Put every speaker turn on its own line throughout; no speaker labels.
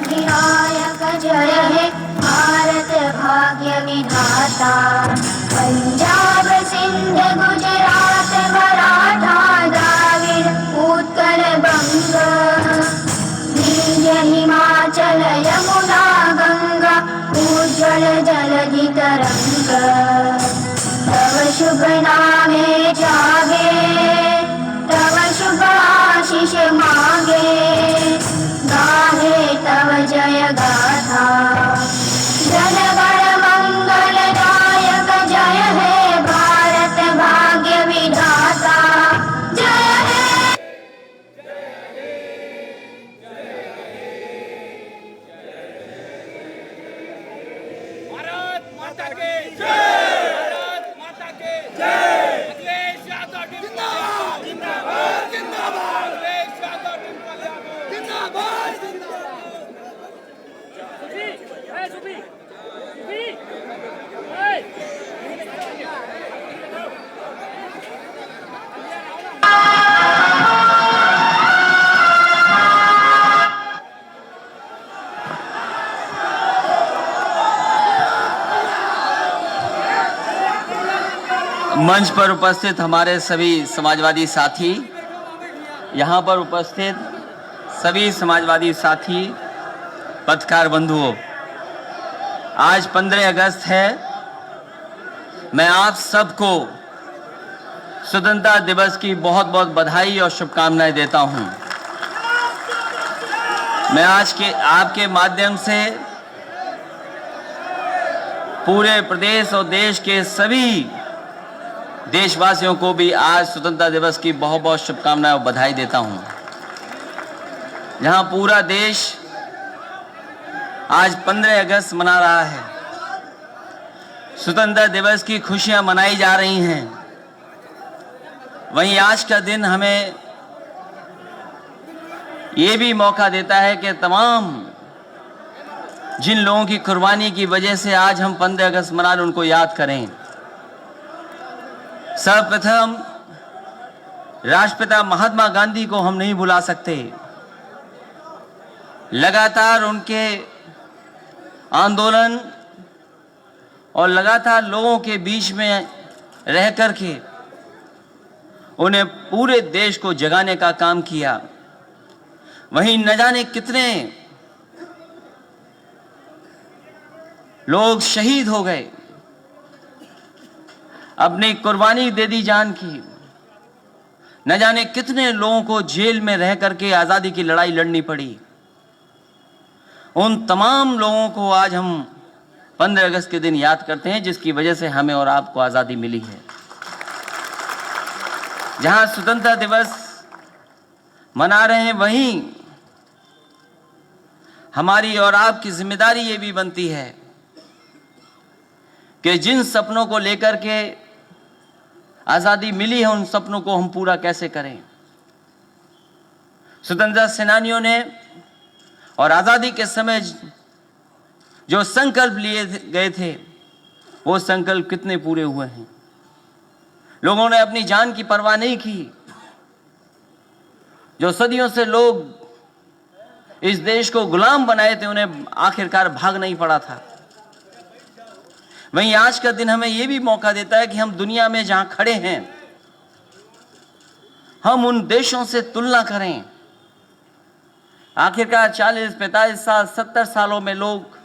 विनायक जय हे भारत भाग्य विधाता। पंजाब सिंध गुजरात मराठा द्राविड़ उत्कल बंग, विंध्य हिमाचल यमुना गंगा उज्ज्वल जलधि तरंग। तव शुभ नामे जागे, तव शुभ आशीष मांगे, गाहे तव जय गाथा। जन गण मंगलदायक जय हे भारत भाग्य विधाता। जय हे
भारत माता की जय, भारत माता की जय। अखिलेश यादव जिंदाबाद, जिंदाबाद, जिंदाबाद। अखिलेश यादव जिंदाबाद, जिंदाबाद।
मंच पर उपस्थित हमारे सभी समाजवादी साथी, यहाँ पर उपस्थित सभी समाजवादी साथी, पत्रकार बंधुओं, आज 15 अगस्त है। मैं आप सबको स्वतंत्रता दिवस की बहुत बहुत बधाई और शुभकामनाएं देता हूं। मैं आज के आपके माध्यम से पूरे प्रदेश और देश के सभी देशवासियों को भी आज स्वतंत्रता दिवस की बहुत बहुत शुभकामनाएं और बधाई देता हूं। जहां पूरा देश आज 15 अगस्त मना रहा है, स्वतंत्रता दिवस की खुशियां मनाई जा रही हैं, वहीं आज का दिन हमें ये भी मौका देता है कि तमाम जिन लोगों की कुर्बानी की वजह से आज हम 15 अगस्त मना रहे उनको याद करें। सर्वप्रथम राष्ट्रपिता महात्मा गांधी को हम नहीं भुला सकते। लगातार उनके आंदोलन और लगातार लोगों के बीच में रह करके उन्हें पूरे देश को जगाने का काम किया। वहीं न जाने कितने लोग शहीद हो गए, अपनी कुर्बानी दे दी जान की। न जाने कितने लोगों को जेल में रह करके आजादी की लड़ाई लड़नी पड़ी। उन तमाम लोगों को आज हम 15 अगस्त के दिन याद करते हैं, जिसकी वजह से हमें और आपको आजादी मिली है। जहां स्वतंत्रता दिवस मना रहे हैं, वहीं हमारी और आपकी जिम्मेदारी ये भी बनती है कि जिन सपनों को लेकर के आजादी मिली है, उन सपनों को हम पूरा कैसे करें। स्वतंत्रता सेनानियों ने और आजादी के समय जो संकल्प लिए गए थे, वो संकल्प कितने पूरे हुए हैं। लोगों ने अपनी जान की परवाह नहीं की। जो सदियों से लोग इस देश को गुलाम बनाए थे, उन्हें आखिरकार भाग नहीं पड़ा था। वहीं आज का दिन हमें यह भी मौका देता है कि हम दुनिया में जहां खड़े हैं, हम उन देशों से तुलना करें। आखिरकार 40, 45 साल, 70 सालों में लोग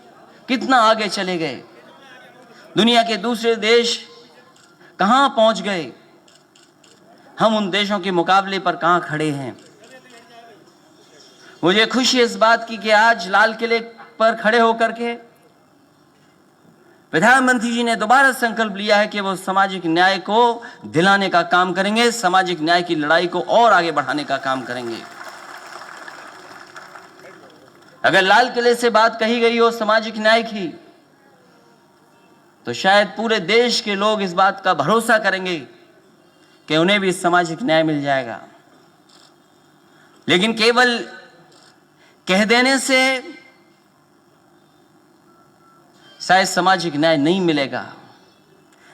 कितना आगे चले गए। दुनिया के दूसरे देश कहां पहुंच गए, हम उन देशों के मुकाबले पर कहां खड़े हैं। मुझे खुशी इस बात की कि आज लाल किले पर खड़े होकर के प्रधानमंत्री जी ने दोबारा संकल्प लिया है कि वो सामाजिक न्याय को दिलाने का काम करेंगे, सामाजिक न्याय की लड़ाई को और आगे बढ़ाने का काम करेंगे। अगर लाल किले से बात कही गई हो सामाजिक न्याय की, तो शायद पूरे देश के लोग इस बात का भरोसा करेंगे कि उन्हें भी सामाजिक न्याय मिल जाएगा। लेकिन केवल कह देने से शायद सामाजिक न्याय नहीं मिलेगा।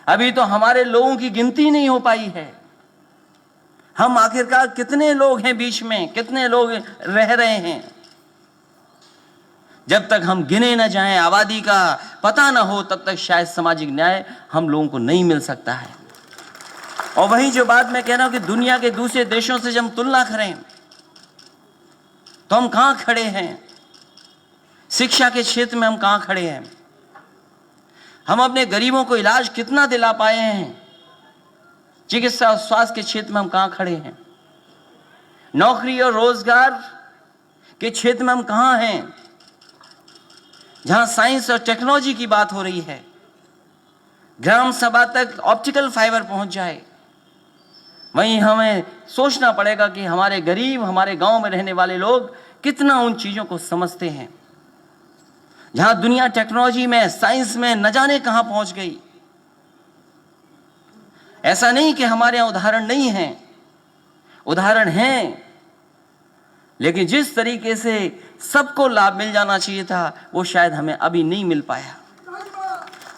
अभी तो हमारे लोगों की गिनती नहीं हो पाई है। हम आखिरकार कितने लोग हैं बीच में, कितने लोग रह रहे हैं। जब तक हम गिने न जाएं, आबादी का पता ना हो, तब तक शायद सामाजिक न्याय हम लोगों को नहीं मिल सकता है। और वही जो बात मैं कह रहा हूं कि दुनिया के दूसरे देशों से जब हम तुलना करें तो हम कहां खड़े हैं। शिक्षा के क्षेत्र में हम कहां खड़े हैं। हम अपने गरीबों को इलाज कितना दिला पाए हैं। चिकित्सा और स्वास्थ्य के क्षेत्र में हम कहां खड़े हैं। नौकरी और रोजगार के क्षेत्र में हम कहां हैं। जहां साइंस और टेक्नोलॉजी की बात हो रही है, ग्राम सभा तक ऑप्टिकल फाइबर पहुंच जाए, वहीं हमें सोचना पड़ेगा कि हमारे गरीब, हमारे गांव में रहने वाले लोग कितना उन चीजों को समझते हैं। जहां दुनिया टेक्नोलॉजी में, साइंस में न जाने कहां पहुंच गई। ऐसा नहीं कि हमारे यहां उदाहरण नहीं है, उदाहरण हैं, लेकिन जिस तरीके से सबको लाभ मिल जाना चाहिए था वो शायद हमें अभी नहीं मिल पाया।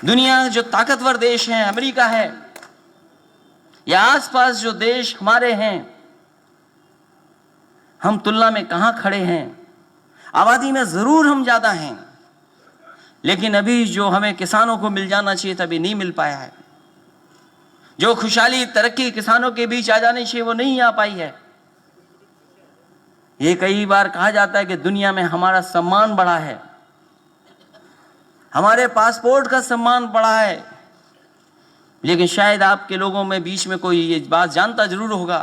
दुनिया जो ताकतवर देश है, अमेरिका है या आसपास जो देश हमारे हैं, हम तुलना में कहां खड़े हैं। आबादी में जरूर हम ज्यादा हैं, लेकिन अभी जो हमें किसानों को मिल जाना चाहिए था अभी नहीं मिल पाया है। जो खुशहाली, तरक्की किसानों के बीच आ जानी चाहिए वो नहीं आ पाई है। ये कई बार कहा जाता है कि दुनिया में हमारा सम्मान बढ़ा है, हमारे पासपोर्ट का सम्मान बढ़ा है, लेकिन शायद आपके लोगों में बीच में कोई ये बात जानता जरूर होगा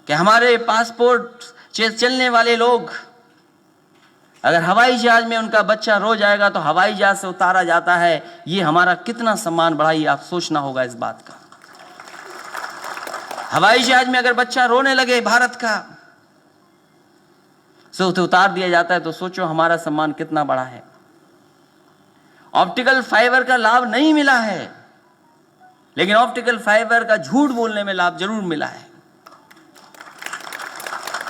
कि हमारे पासपोर्ट चलने वाले लोग अगर हवाई जहाज में उनका बच्चा रो जाएगा तो हवाई जहाज से उतारा जाता है। ये हमारा कितना सम्मान बढ़ाई, आप सोचना होगा इस बात का। हवाई जहाज में अगर बच्चा रोने लगे भारत का, तो उसे उतार दिया जाता है, तो सोचो हमारा सम्मान कितना बड़ा है। ऑप्टिकल फाइबर का लाभ नहीं मिला है, लेकिन ऑप्टिकल फाइबर का झूठ बोलने में लाभ जरूर मिला है।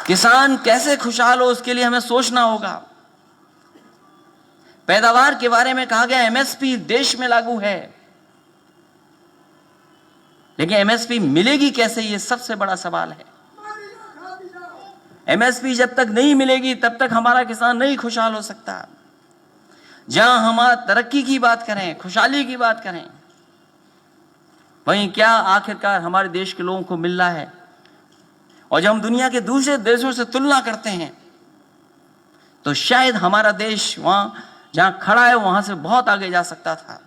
किसान कैसे खुशहाल हो उसके लिए हमें सोचना होगा। पैदावार के बारे में कहा गया एमएसपी देश में लागू है, लेकिन एमएसपी मिलेगी कैसे, ये सबसे बड़ा सवाल है। एमएसपी जब तक नहीं मिलेगी तब तक हमारा किसान नहीं खुशहाल हो सकता। जहां हम तरक्की की बात करें, खुशहाली की बात करें, वहीं क्या आखिरकार हमारे देश के लोगों को मिल रहा है। और जब हम दुनिया के दूसरे देशों से तुलना करते हैं तो शायद हमारा देश वहां जहां खड़ा है वहां से बहुत आगे जा सकता था,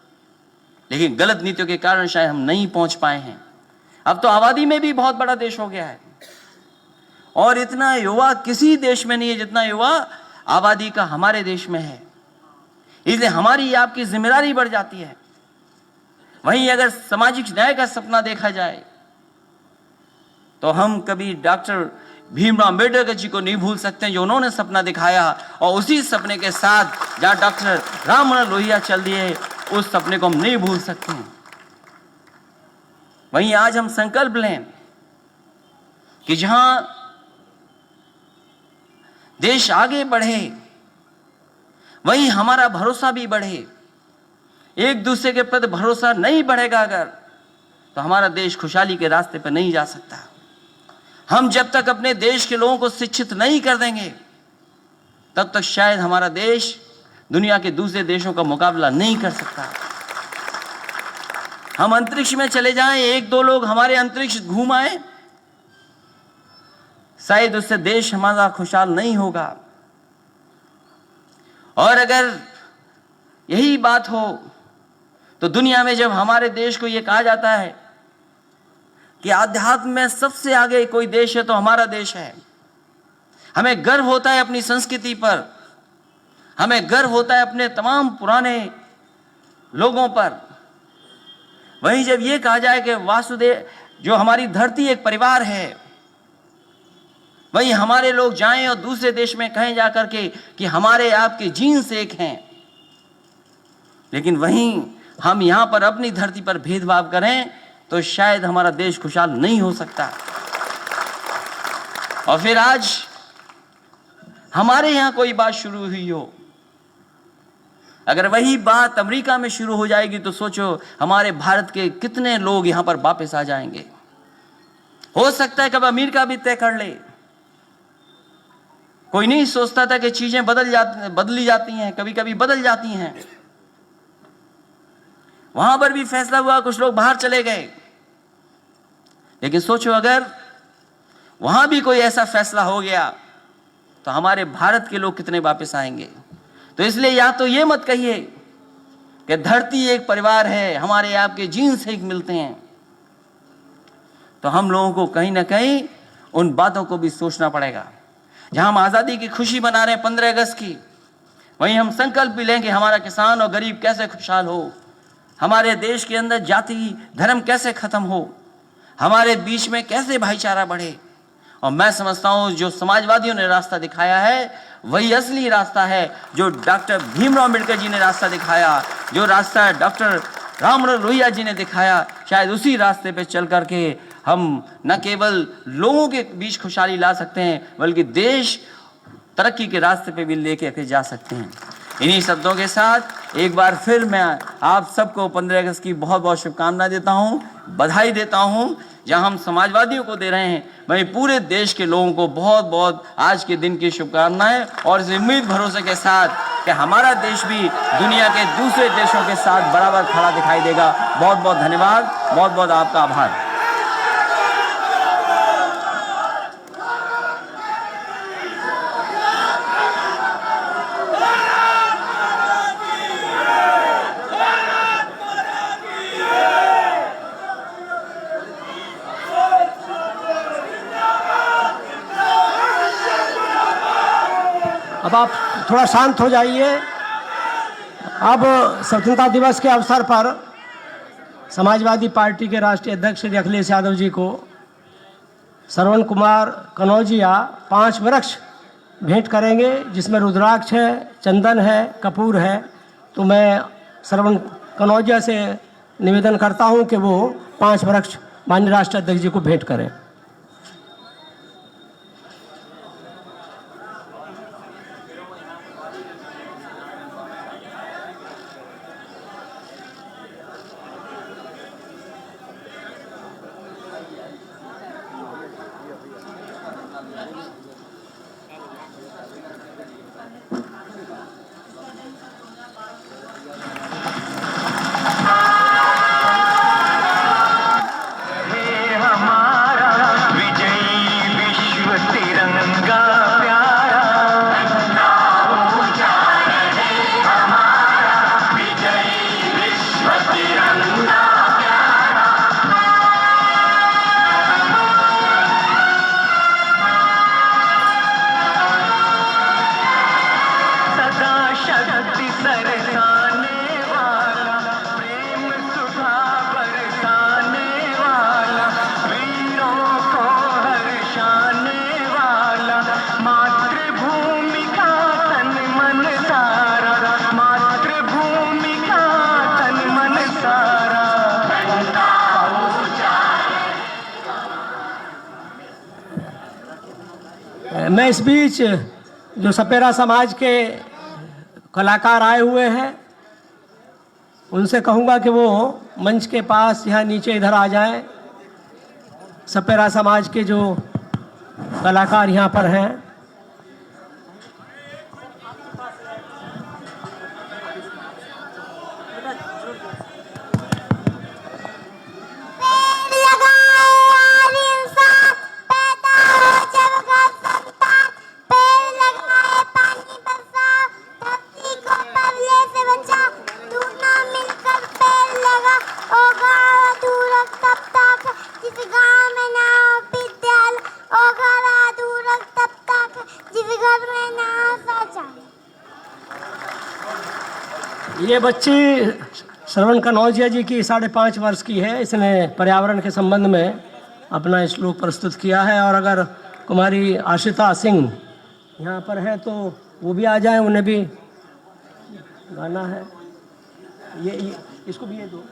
लेकिन गलत नीतियों के कारण शायद हम नहीं पहुंच पाए हैं। अब तो आबादी में भी बहुत बड़ा देश हो गया है और इतना युवा किसी देश में नहीं है जितना युवा आबादी का हमारे देश में है। इसलिए हमारी आपकी जिम्मेदारी बढ़ जाती है। वहीं अगर सामाजिक न्याय का सपना देखा जाए तो हम कभी डॉक्टर भीमराव अम्बेडकर जी को नहीं भूल सकते, जो उन्होंने सपना दिखाया, और उसी सपने के साथ जहां डॉक्टर राम मनोहर लोहिया चल दिए, उस सपने को हम नहीं भूल सकते हैं। वहीं आज हम संकल्प लें कि जहां देश आगे बढ़े वहीं हमारा भरोसा भी बढ़े। एक दूसरे के प्रति भरोसा नहीं बढ़ेगा अगर, तो हमारा देश खुशहाली के रास्ते पर नहीं जा सकता। हम जब तक अपने देश के लोगों को शिक्षित नहीं कर देंगे तब तक शायद हमारा देश दुनिया के दूसरे देशों का मुकाबला नहीं कर सकता। हम अंतरिक्ष में चले जाएं, एक दो लोग हमारे अंतरिक्ष घूम आए, शायद उससे देश हमारा खुशहाल नहीं होगा। और अगर यही बात हो तो दुनिया में जब हमारे देश को यह कहा जाता है कि आध्यात्म में सबसे आगे कोई देश है तो हमारा देश है, हमें गर्व होता है अपनी संस्कृति पर, हमें गर्व होता है अपने तमाम पुराने लोगों पर। वहीं जब यह कहा जाए कि वासुदेव, जो हमारी धरती एक परिवार है, वहीं हमारे लोग जाएं और दूसरे देश में कहें जाकर के कि हमारे आपके जीन्स एक हैं, लेकिन वहीं हम यहां पर अपनी धरती पर भेदभाव करें तो शायद हमारा देश खुशहाल नहीं हो सकता। और फिर आज हमारे यहां कोई बात शुरू हुई हो, अगर वही बात अमेरिका में शुरू हो जाएगी तो सोचो हमारे भारत के कितने लोग यहां पर वापस आ जाएंगे। हो सकता है कब अमेरिका भी तय कर ले। कोई नहीं सोचता था कि चीजें बदली जाती हैं, कभी कभी बदल जाती हैं। वहां पर भी फैसला हुआ, कुछ लोग बाहर चले गए, लेकिन सोचो अगर वहां भी कोई ऐसा फैसला हो गया तो हमारे भारत के लोग कितने वापस आएंगे। तो इसलिए या तो ये मत कहिए कि धरती एक परिवार है, हमारे आपके जीन से एक मिलते हैं, तो हम लोगों को कहीं ना कहीं उन बातों को भी सोचना पड़ेगा। जहां हम आजादी की खुशी मना रहे हैं 15 अगस्त की, वहीं हम संकल्प भी लें कि हमारा किसान और गरीब कैसे खुशहाल हो, हमारे देश के अंदर जाति धर्म कैसे खत्म हो, हमारे बीच में कैसे भाईचारा बढ़े। और मैं समझता हूं जो समाजवादियों ने रास्ता दिखाया है वही असली रास्ता है, जो डॉक्टर भीमराव अम्बेडकर जी ने रास्ता दिखाया, जो रास्ता डॉक्टर राममनोहर लोहिया जी ने दिखाया, शायद उसी रास्ते पे चल करके हम न केवल लोगों के बीच खुशहाली ला सकते हैं बल्कि देश तरक्की के रास्ते पे भी लेके जा सकते हैं। इन्हीं शब्दों के साथ एक बार फिर मैं आप सबको 15 अगस्त की बहुत बहुत शुभकामनाएं देता हूं, बधाई देता हूं। जहां हम समाजवादियों को दे रहे हैं वहीं पूरे देश के लोगों को बहुत बहुत आज के दिन की शुभकामनाएं, और इस उम्मीद भरोसे के साथ कि हमारा देश भी दुनिया के दूसरे देशों के साथ बराबर खड़ा दिखाई देगा। बहुत बहुत धन्यवाद, बहुत बहुत आपका आभार।
अब आप थोड़ा शांत हो जाइए। अब स्वतंत्रता दिवस के अवसर पर समाजवादी पार्टी के राष्ट्रीय अध्यक्ष श्री अखिलेश यादव जी को श्रवण कुमार कनौजिया 5 वृक्ष भेंट करेंगे, जिसमें रुद्राक्ष है, चंदन है, कपूर है। तो मैं श्रवण कनौजिया से निवेदन करता हूं कि वो 5 वृक्ष माननीय राष्ट्रीय अध्यक्ष जी को भेंट करें। मैं इस बीच जो सपेरा समाज के कलाकार आए हुए हैं उनसे कहूँगा कि वो मंच के पास यहाँ नीचे इधर आ जाएं। सपेरा समाज के जो कलाकार यहाँ पर हैं, ये बच्ची श्रवण कनौजिया जी की 5.5 वर्ष की है। इसने पर्यावरण के संबंध में अपना श्लोक प्रस्तुत किया है। और अगर कुमारी आशिता सिंह यहाँ पर हैं तो वो भी आ जाएं, उन्हें भी गाना है। ये इसको भी ये दो।